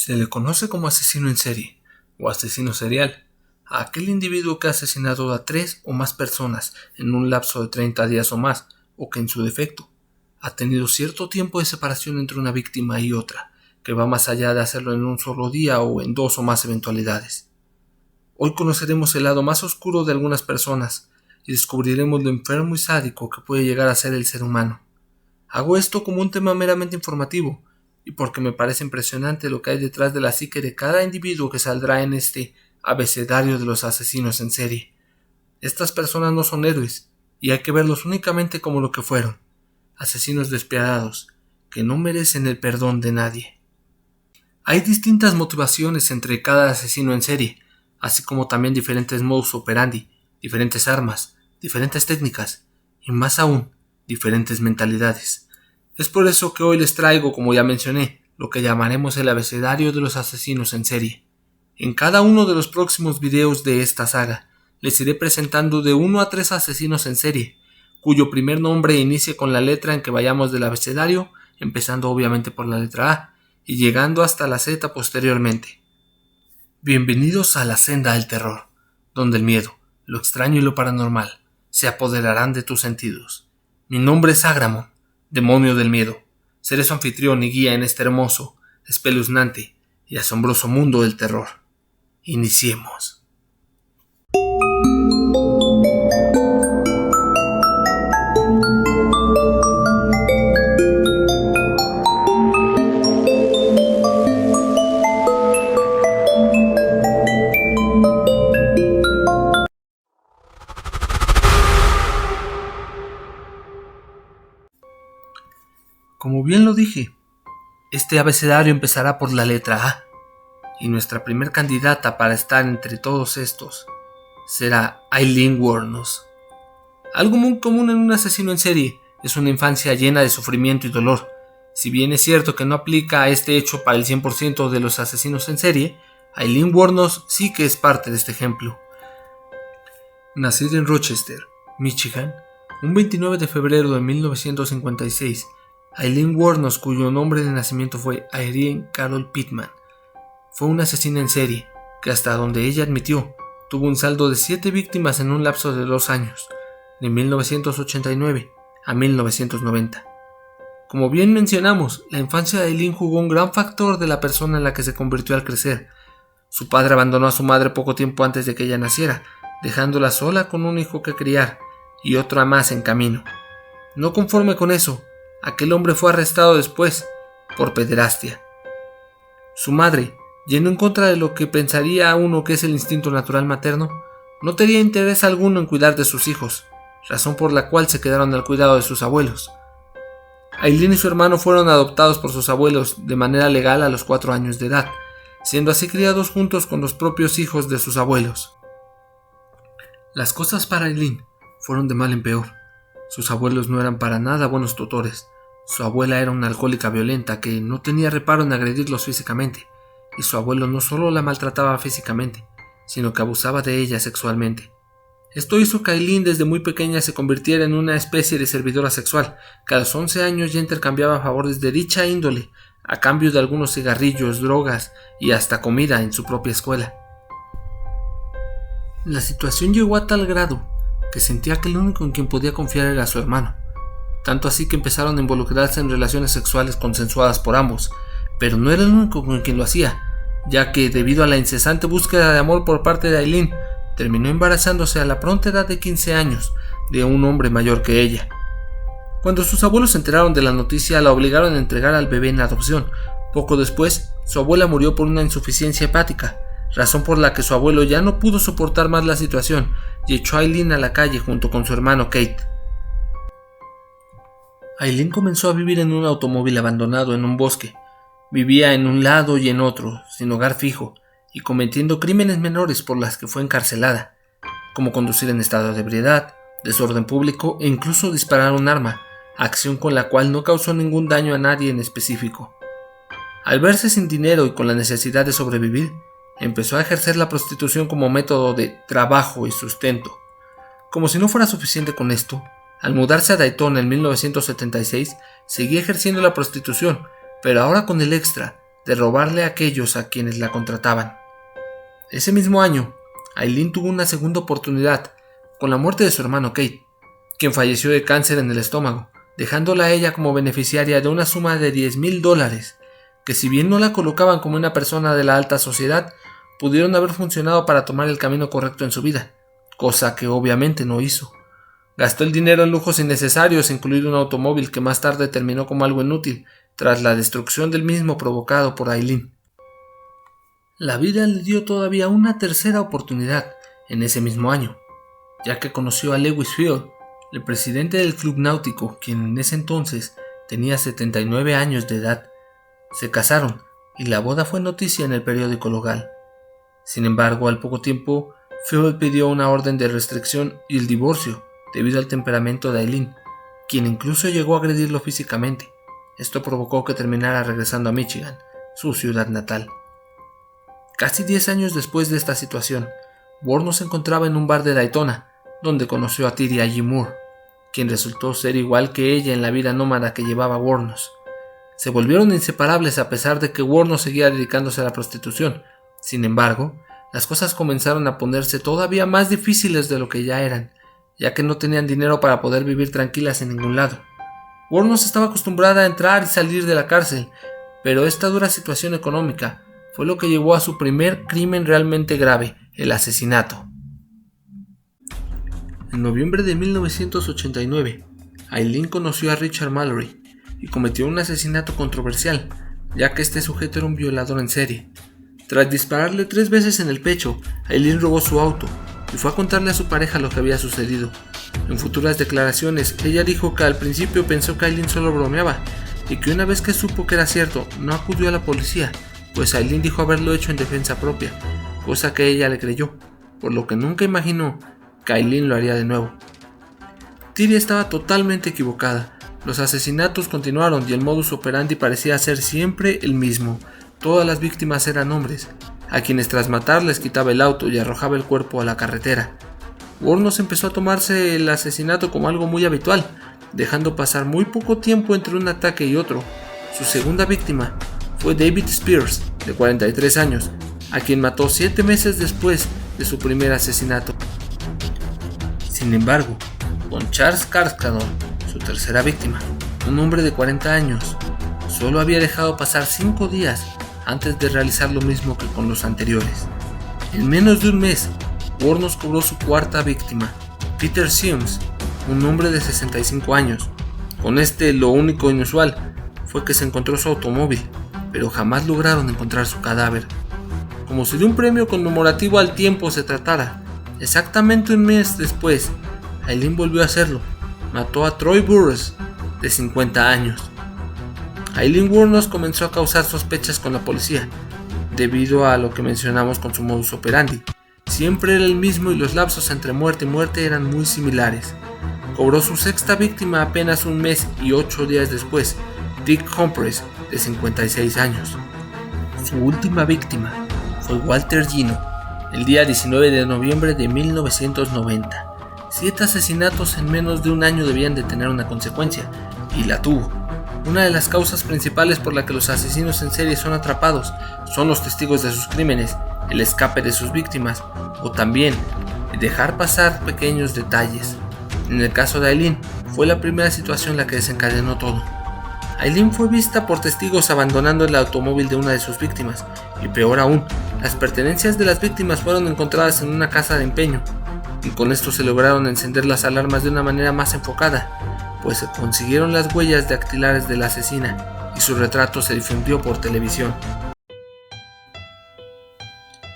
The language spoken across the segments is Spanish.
Se le conoce como asesino en serie o asesino serial a aquel individuo que ha asesinado a 3 o más personas en un lapso de 30 días o más, o que en su defecto ha tenido cierto tiempo de separación entre una víctima y otra, que va más allá de hacerlo en un solo día o en 2 o más eventualidades. Hoy conoceremos el lado más oscuro de algunas personas y descubriremos lo enfermo y sádico que puede llegar a ser el ser humano. Hago esto como un tema meramente informativo, y porque me parece impresionante lo que hay detrás de la psique de cada individuo que saldrá en este abecedario de los asesinos en serie. Estas personas no son héroes, y hay que verlos únicamente como lo que fueron, asesinos despiadados, que no merecen el perdón de nadie. Hay distintas motivaciones entre cada asesino en serie, así como también diferentes modus operandi, diferentes armas, diferentes técnicas, y más aún, diferentes mentalidades. Es por eso que hoy les traigo, como ya mencioné, lo que llamaremos el abecedario de los asesinos en serie. En cada uno de los próximos videos de esta saga, les iré presentando de 1 a 3 asesinos en serie, cuyo primer nombre inicie con la letra en que vayamos del abecedario, empezando obviamente por la letra A, y llegando hasta la Z posteriormente. Bienvenidos a la senda del terror, donde el miedo, lo extraño y lo paranormal se apoderarán de tus sentidos. Mi nombre es Agramon, demonio del miedo. Seré su anfitrión y guía en este hermoso, espeluznante y asombroso mundo del terror. Iniciemos. Como bien lo dije, este abecedario empezará por la letra A, y nuestra primer candidata para estar entre todos estos será Aileen Wuornos. Algo muy común en un asesino en serie es una infancia llena de sufrimiento y dolor. Si bien es cierto que no aplica a este hecho para el 100% de los asesinos en serie, Aileen Wuornos sí que es parte de este ejemplo. Nacida en Rochester, Michigan, un 29 de febrero de 1956, Aileen Wuornos, cuyo nombre de nacimiento fue Irene Carol Pittman, fue una asesina en serie que, hasta donde ella admitió, tuvo un saldo de 7 víctimas en un lapso de 2 años, de 1989 a 1990. Como bien mencionamos, la infancia de Aileen jugó un gran factor de la persona en la que se convirtió al crecer. Su padre abandonó a su madre poco tiempo antes de que ella naciera, dejándola sola con un hijo que criar y otra más en camino. No conforme con eso, aquel hombre fue arrestado después por pederastia. Su madre, yendo en contra de lo que pensaría uno que es el instinto natural materno, no tenía interés alguno en cuidar de sus hijos, razón por la cual se quedaron al cuidado de sus abuelos. Aileen y su hermano fueron adoptados por sus abuelos de manera legal a los 4 años de edad, siendo así criados juntos con los propios hijos de sus abuelos. Las cosas para Aileen fueron de mal en peor. Sus abuelos no eran para nada buenos tutores. Su abuela era una alcohólica violenta que no tenía reparo en agredirlos físicamente, y su abuelo no solo la maltrataba físicamente, sino que abusaba de ella sexualmente. Esto hizo que Aileen desde muy pequeña se convirtiera en una especie de servidora sexual, que a los 11 años ya intercambiaba favores de dicha índole, a cambio de algunos cigarrillos, drogas y hasta comida en su propia escuela. La situación llegó a tal grado que sentía que el único en quien podía confiar era su hermano, tanto así que empezaron a involucrarse en relaciones sexuales consensuadas por ambos, pero no era el único con quien lo hacía, ya que debido a la incesante búsqueda de amor por parte de Aileen, terminó embarazándose a la pronta edad de 15 años de un hombre mayor que ella. Cuando sus abuelos se enteraron de la noticia, la obligaron a entregar al bebé en adopción. Poco después, su abuela murió por una insuficiencia hepática, razón por la que su abuelo ya no pudo soportar más la situación y echó a Aileen a la calle junto con su hermano Kate. Aileen comenzó a vivir en un automóvil abandonado en un bosque. Vivía en un lado y en otro, sin hogar fijo, y cometiendo crímenes menores por las que fue encarcelada, como conducir en estado de ebriedad, desorden público e incluso disparar un arma, acción con la cual no causó ningún daño a nadie en específico. Al verse sin dinero y con la necesidad de sobrevivir, empezó a ejercer la prostitución como método de trabajo y sustento. Como si no fuera suficiente con esto, al mudarse a Daytona en 1976, seguía ejerciendo la prostitución, pero ahora con el extra de robarle a aquellos a quienes la contrataban. Ese mismo año, Aileen tuvo una segunda oportunidad con la muerte de su hermano Kate, quien falleció de cáncer en el estómago, dejándola a ella como beneficiaria de una suma de $10,000, que si bien no la colocaban como una persona de la alta sociedad, pudieron haber funcionado para tomar el camino correcto en su vida, cosa que obviamente no hizo. Gastó el dinero en lujos innecesarios, incluido un automóvil que más tarde terminó como algo inútil, tras la destrucción del mismo provocado por Aileen. La vida le dio todavía una tercera oportunidad en ese mismo año, ya que conoció a Lewis Field, el presidente del club náutico, quien en ese entonces tenía 79 años de edad. Se casaron y la boda fue noticia en el periódico local. Sin embargo, al poco tiempo, Field pidió una orden de restricción y el divorcio debido al temperamento de Aileen, quien incluso llegó a agredirlo físicamente. Esto provocó que terminara regresando a Michigan, su ciudad natal. Casi 10 años después de esta situación, Wuornos se encontraba en un bar de Daytona, donde conoció a Tyria G. Moore, quien resultó ser igual que ella en la vida nómada que llevaba Wuornos. Se volvieron inseparables a pesar de que Wuornos seguía dedicándose a la prostitución. Sin embargo, las cosas comenzaron a ponerse todavía más difíciles de lo que ya eran, ya que no tenían dinero para poder vivir tranquilas en ningún lado. Wuornos estaba acostumbrada a entrar y salir de la cárcel, pero esta dura situación económica fue lo que llevó a su primer crimen realmente grave, el asesinato. En noviembre de 1989, Aileen conoció a Richard Mallory y cometió un asesinato controversial, ya que este sujeto era un violador en serie. Tras dispararle 3 veces en el pecho, Aileen robó su auto y fue a contarle a su pareja lo que había sucedido. En futuras declaraciones, ella dijo que al principio pensó que Aileen solo bromeaba y que una vez que supo que era cierto, no acudió a la policía, pues Aileen dijo haberlo hecho en defensa propia, cosa que ella le creyó, por lo que nunca imaginó que Aileen lo haría de nuevo. Tyria estaba totalmente equivocada. Los asesinatos continuaron y el modus operandi parecía ser siempre el mismo. Todas las víctimas eran hombres, a quienes tras matar les quitaba el auto y arrojaba el cuerpo a la carretera. Wuornos empezó a tomarse el asesinato como algo muy habitual, dejando pasar muy poco tiempo entre un ataque y otro. Su segunda víctima fue David Spears, de 43 años, a quien mató 7 meses después de su primer asesinato. Sin embargo, con Charles Carskadon, su tercera víctima, un hombre de 40 años, solo había dejado pasar 5 días antes de realizar lo mismo que con los anteriores. En menos de un mes, Wuornos cobró su cuarta víctima, Peter Sims, un hombre de 65 años. Con este, lo único inusual fue que se encontró su automóvil, pero jamás lograron encontrar su cadáver. Como si de un premio conmemorativo al tiempo se tratara, exactamente un mes después, Aileen volvió a hacerlo. Mató a Troy Burrus, de 50 años. Aileen Wuornos comenzó a causar sospechas con la policía, debido a lo que mencionamos con su modus operandi. Siempre era el mismo y los lapsos entre muerte y muerte eran muy similares. Cobró su sexta víctima apenas un mes y 8 días después, Dick Humphreys, de 56 años. Su última víctima fue Walter Gino, el día 19 de noviembre de 1990. 7 asesinatos en menos de un año debían de tener una consecuencia, y la tuvo. Una de las causas principales por la que los asesinos en serie son atrapados son los testigos de sus crímenes, el escape de sus víctimas, o también dejar pasar pequeños detalles. En el caso de Aileen, fue la primera situación la que desencadenó todo. Aileen fue vista por testigos abandonando el automóvil de una de sus víctimas, y peor aún, las pertenencias de las víctimas fueron encontradas en una casa de empeño, y con esto se lograron encender las alarmas de una manera más enfocada, pues se consiguieron las huellas dactilares de la asesina, y su retrato se difundió por televisión.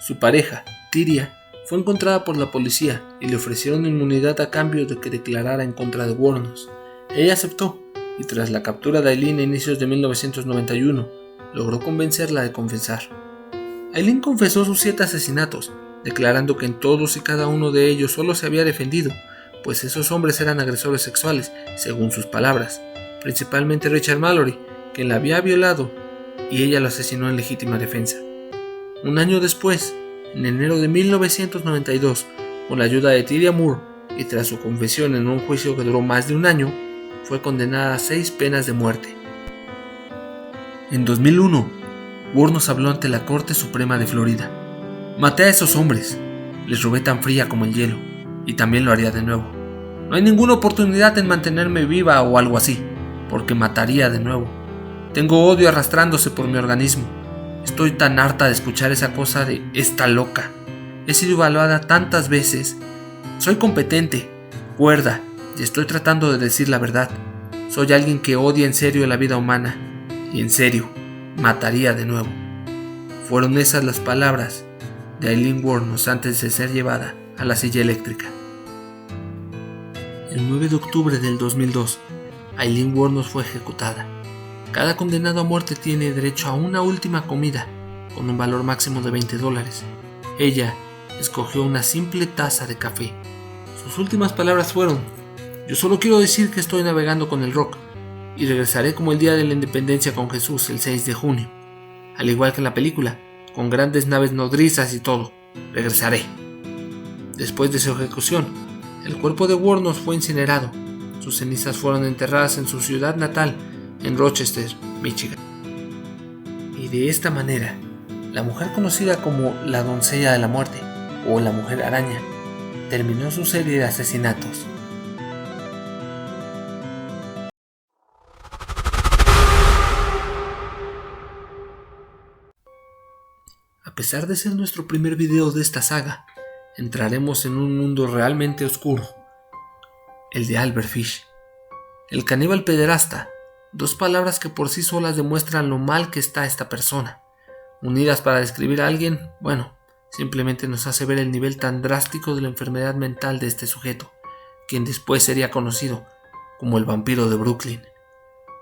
Su pareja, Tyria, fue encontrada por la policía y le ofrecieron inmunidad a cambio de que declarara en contra de Wuornos. Ella aceptó, y tras la captura de Aileen a inicios de 1991, logró convencerla de confesar. Aileen confesó sus 7 asesinatos, declarando que en todos y cada uno de ellos solo se había defendido, pues esos hombres eran agresores sexuales, según sus palabras, principalmente Richard Mallory, quien la había violado, y ella lo asesinó en legítima defensa. Un año después, en enero de 1992, con la ayuda de Tyria Moore y tras su confesión en un juicio que duró más de un año, fue condenada a 6 penas de muerte. En 2001, Wuornos habló ante la Corte Suprema de Florida. Maté a esos hombres, les robé tan fría como el hielo, y también lo haría de nuevo. No hay ninguna oportunidad en mantenerme viva o algo así, porque mataría de nuevo. Tengo odio arrastrándose por mi organismo. Estoy tan harta de escuchar esa cosa de "está loca". He sido evaluada tantas veces. Soy competente, cuerda, y estoy tratando de decir la verdad. Soy alguien que odia en serio la vida humana, y en serio, mataría de nuevo. Fueron esas las palabras de Aileen Wuornos antes de ser llevada a la silla eléctrica. El 9 de octubre del 2002, Aileen Wuornos fue ejecutada. Cada condenado a muerte tiene derecho a una última comida, con un valor máximo de $20. Ella escogió una simple taza de café. Sus últimas palabras fueron: "Yo solo quiero decir que estoy navegando con el rock, y regresaré como el día de la independencia con Jesús el 6 de junio. Al igual que en la película, con grandes naves nodrizas y todo, regresaré". Después de su ejecución, el cuerpo de Wuornos fue incinerado. Sus cenizas fueron enterradas en su ciudad natal, en Rochester, Michigan. Y de esta manera, la mujer conocida como la doncella de la muerte o la mujer araña terminó su serie de asesinatos. A pesar de ser nuestro primer video de esta saga, entraremos en un mundo realmente oscuro, el de Albert Fish, el caníbal pederasta. Dos palabras que por sí solas demuestran lo mal que está esta persona. Unidas para describir a alguien, bueno, simplemente nos hace ver el nivel tan drástico de la enfermedad mental de este sujeto, quien después sería conocido como el vampiro de Brooklyn.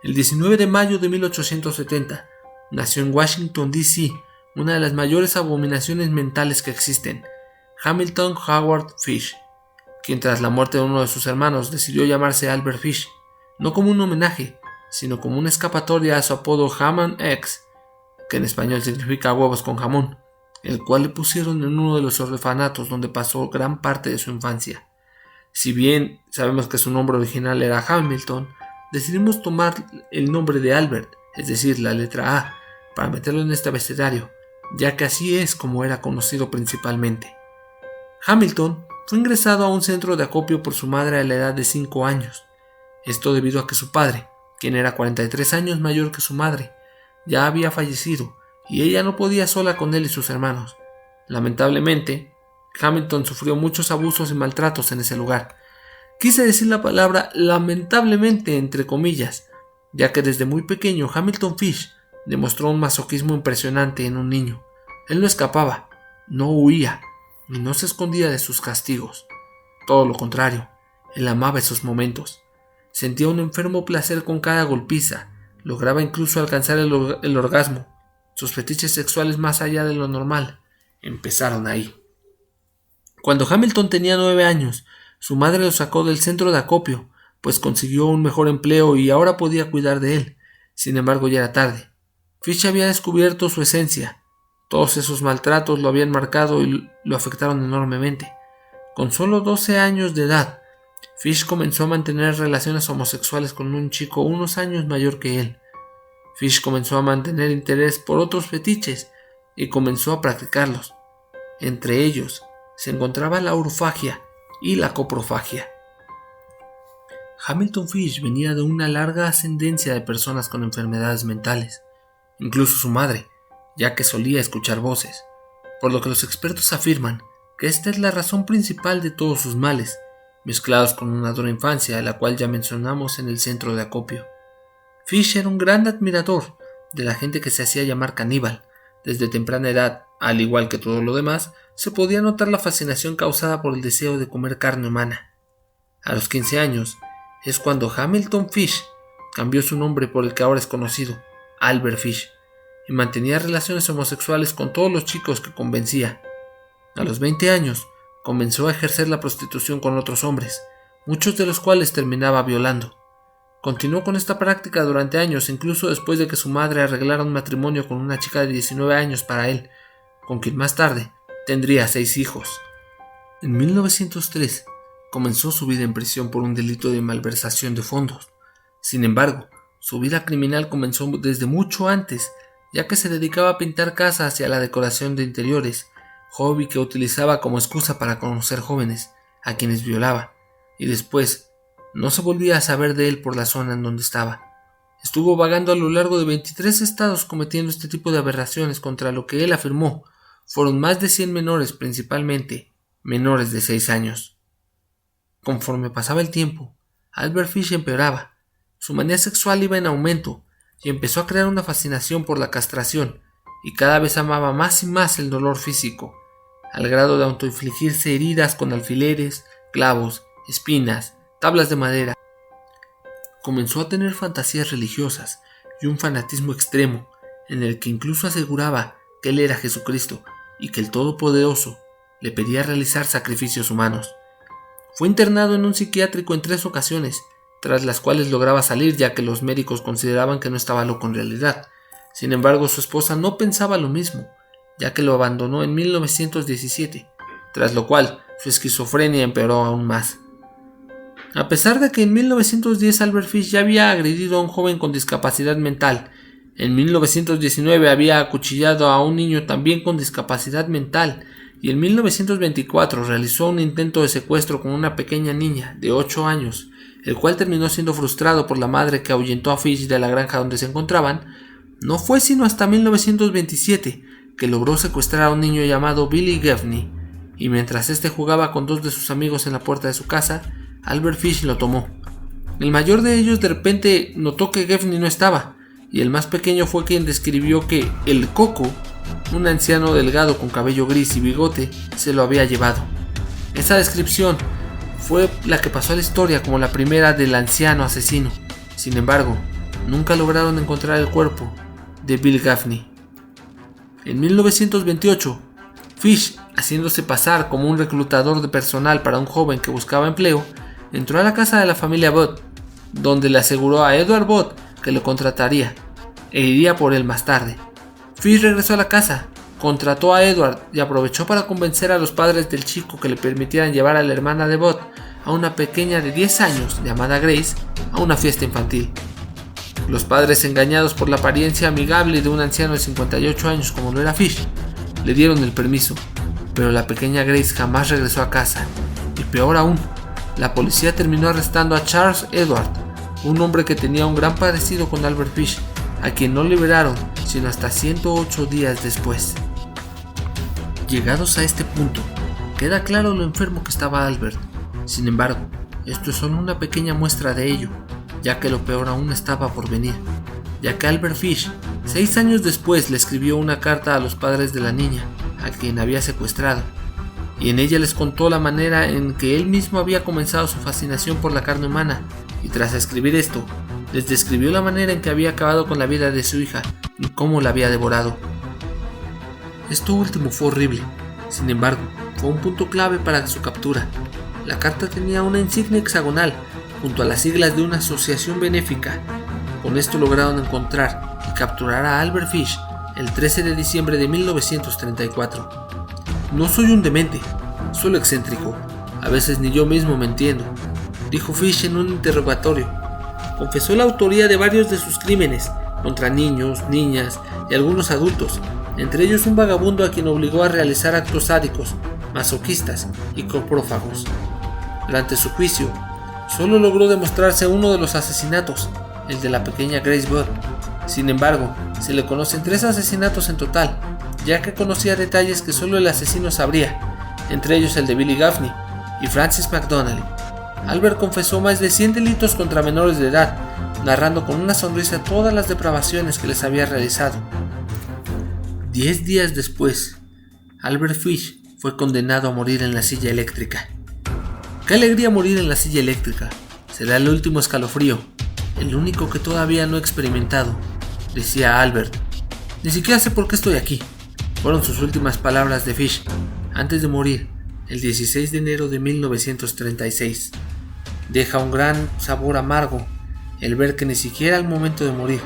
El 19 de mayo de 1870 nació en Washington, D.C., una de las mayores abominaciones mentales que existen, Hamilton Howard Fish, quien tras la muerte de uno de sus hermanos decidió llamarse Albert Fish, no como un homenaje, sino como una escapatoria a su apodo Ham X, que en español significa huevos con jamón, el cual le pusieron en uno de los orfanatos donde pasó gran parte de su infancia. Si bien sabemos que su nombre original era Hamilton, decidimos tomar el nombre de Albert, es decir, la letra A, para meterlo en este abecedario, ya que así es como era conocido principalmente. Hamilton fue ingresado a un centro de acopio por su madre a la edad de 5 años. Esto debido a que su padre, quien era 43 años mayor que su madre, ya había fallecido y ella no podía sola con él y sus hermanos. Lamentablemente, Hamilton sufrió muchos abusos y maltratos en ese lugar. Quise decir la palabra lamentablemente entre comillas, ya que desde muy pequeño Hamilton Fish demostró un masoquismo impresionante en un niño. Él no escapaba, no huía, y no se escondía de sus castigos. Todo lo contrario, él amaba esos momentos. Sentía un enfermo placer con cada golpiza, lograba incluso alcanzar el orgasmo. Sus fetiches sexuales más allá de lo normal empezaron ahí. Cuando Hamilton tenía 9 años, su madre lo sacó del centro de acopio, pues consiguió un mejor empleo y ahora podía cuidar de él. Sin embargo, ya era tarde. Fish había descubierto su esencia. Todos esos maltratos lo habían marcado y lo afectaron enormemente. Con solo 12 años de edad, Fish comenzó a mantener relaciones homosexuales con un chico unos años mayor que él. Fish comenzó a mantener interés por otros fetiches y comenzó a practicarlos. Entre ellos se encontraba la orofagia y la coprofagia. Hamilton Fish venía de una larga ascendencia de personas con enfermedades mentales, incluso su madre, ya que solía escuchar voces, por lo que los expertos afirman que esta es la razón principal de todos sus males, mezclados con una dura infancia, la cual ya mencionamos en el centro de acopio. Fish era un gran admirador de la gente que se hacía llamar caníbal. Desde temprana edad, al igual que todo lo demás, se podía notar la fascinación causada por el deseo de comer carne humana. A los 15 años es cuando Hamilton Fish cambió su nombre por el que ahora es conocido, Albert Fish, y mantenía relaciones homosexuales con todos los chicos que convencía. A los 20 años comenzó a ejercer la prostitución con otros hombres, muchos de los cuales terminaba violando. Continuó con esta práctica durante años, incluso después de que su madre arreglara un matrimonio con una chica de 19 años para él, con quien más tarde tendría 6 hijos. En 1903 comenzó su vida en prisión por un delito de malversación de fondos. Sin embargo, su vida criminal comenzó desde mucho antes, ya que se dedicaba a pintar casas y a la decoración de interiores, hobby que utilizaba como excusa para conocer jóvenes, a quienes violaba, y después no se volvía a saber de él por la zona en donde estaba. Estuvo vagando a lo largo de 23 estados cometiendo este tipo de aberraciones contra lo que él afirmó fueron más de 100 menores, principalmente menores de 6 años. Conforme pasaba el tiempo, Albert Fish empeoraba. Su manía sexual iba en aumento y empezó a crear una fascinación por la castración y cada vez amaba más y más el dolor físico, al grado de autoinfligirse heridas con alfileres, clavos, espinas, tablas de madera. Comenzó a tener fantasías religiosas y un fanatismo extremo, en el que incluso aseguraba que él era Jesucristo y que el Todopoderoso le pedía realizar sacrificios humanos. Fue internado en un psiquiátrico en 3 ocasiones, tras las cuales lograba salir ya que los médicos consideraban que no estaba loco en realidad. Sin embargo, su esposa no pensaba lo mismo, ya que lo abandonó en 1917, tras lo cual su esquizofrenia empeoró aún más. A pesar de que en 1910 Albert Fish ya había agredido a un joven con discapacidad mental, en 1919 había acuchillado a un niño también con discapacidad mental y en 1924 realizó un intento de secuestro con una pequeña niña de 8 años, el cual terminó siendo frustrado por la madre que ahuyentó a Fish de la granja donde se encontraban. No fue sino hasta 1927 que logró secuestrar a un niño llamado Billy Gaffney, y mientras este jugaba con 2 de sus amigos en la puerta de su casa, Albert Fish lo tomó. El mayor de ellos de repente notó que Gaffney no estaba, y el más pequeño fue quien describió que el Coco, un anciano delgado con cabello gris y bigote, se lo había llevado. Esa descripción fue la que pasó a la historia como la primera del anciano asesino. Sin embargo, nunca lograron encontrar el cuerpo de Bill Gaffney. En 1928, Fish, haciéndose pasar como un reclutador de personal para un joven que buscaba empleo, entró a la casa de la familia Bott, donde le aseguró a Edward Bott que lo contrataría e iría por él más tarde. Fish regresó a la casa, contrató a Edward y aprovechó para convencer a los padres del chico que le permitieran llevar a la hermana de Bott, a una pequeña de 10 años llamada Grace, a una fiesta infantil. Los padres, engañados por la apariencia amigable de un anciano de 58 años como lo era Fish, le dieron el permiso, pero la pequeña Grace jamás regresó a casa, y peor aún, la policía terminó arrestando a Charles Edward, un hombre que tenía un gran parecido con Albert Fish, a quien no liberaron sino hasta 108 días después. Llegados a este punto, queda claro lo enfermo que estaba Albert. Sin embargo, esto es solo una pequeña muestra de ello, ya que lo peor aún estaba por venir, ya que Albert Fish, 6 años después, le escribió una carta a los padres de la niña, a quien había secuestrado, y en ella les contó la manera en que él mismo había comenzado su fascinación por la carne humana, y tras escribir esto, les describió la manera en que había acabado con la vida de su hija y cómo la había devorado. Esto último fue horrible, sin embargo, fue un punto clave para su captura. La carta tenía una insignia hexagonal junto a las siglas de una asociación benéfica. Con esto lograron encontrar y capturar a Albert Fish el 13 de diciembre de 1934. No soy un demente, solo excéntrico. A veces ni yo mismo me entiendo, dijo Fish en un interrogatorio. Confesó la autoría de varios de sus crímenes contra niños, niñas y algunos adultos, entre ellos un vagabundo a quien obligó a realizar actos sádicos, masoquistas y coprófagos. Durante su juicio, solo logró demostrarse uno de los asesinatos, el de la pequeña Grace Bott. Sin embargo, se le conocen 3 asesinatos en total, ya que conocía detalles que solo el asesino sabría, entre ellos el de Billy Gaffney y Francis McDonald. Albert confesó más de 100 delitos contra menores de edad, narrando con una sonrisa todas las depravaciones que les había realizado. 10 días después, Albert Fish fue condenado a morir en la silla eléctrica. ¡Qué alegría morir en la silla eléctrica! Será el último escalofrío, el único que todavía no he experimentado, decía Albert. Ni siquiera sé por qué estoy aquí, fueron sus últimas palabras de Fish, antes de morir, el 16 de enero de 1936. Deja un gran sabor amargo el ver que ni siquiera al momento de morir,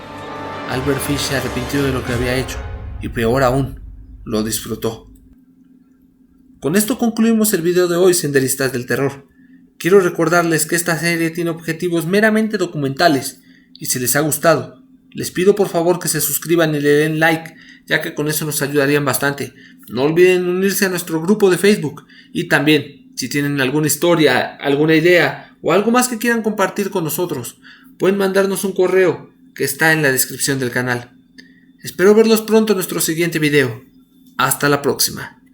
Albert Fish se arrepintió de lo que había hecho, y peor aún, lo disfrutó. Con esto concluimos el video de hoy, senderistas del terror. Quiero recordarles que esta serie tiene objetivos meramente documentales, y si les ha gustado, Les pido por favor que se suscriban y le den like, ya que con eso nos ayudarían bastante. No olviden unirse a nuestro grupo de Facebook. Y también, si tienen alguna historia, alguna idea o algo más que quieran compartir con nosotros, pueden mandarnos un correo que está en la descripción del canal. Espero verlos pronto en nuestro siguiente video. Hasta la próxima.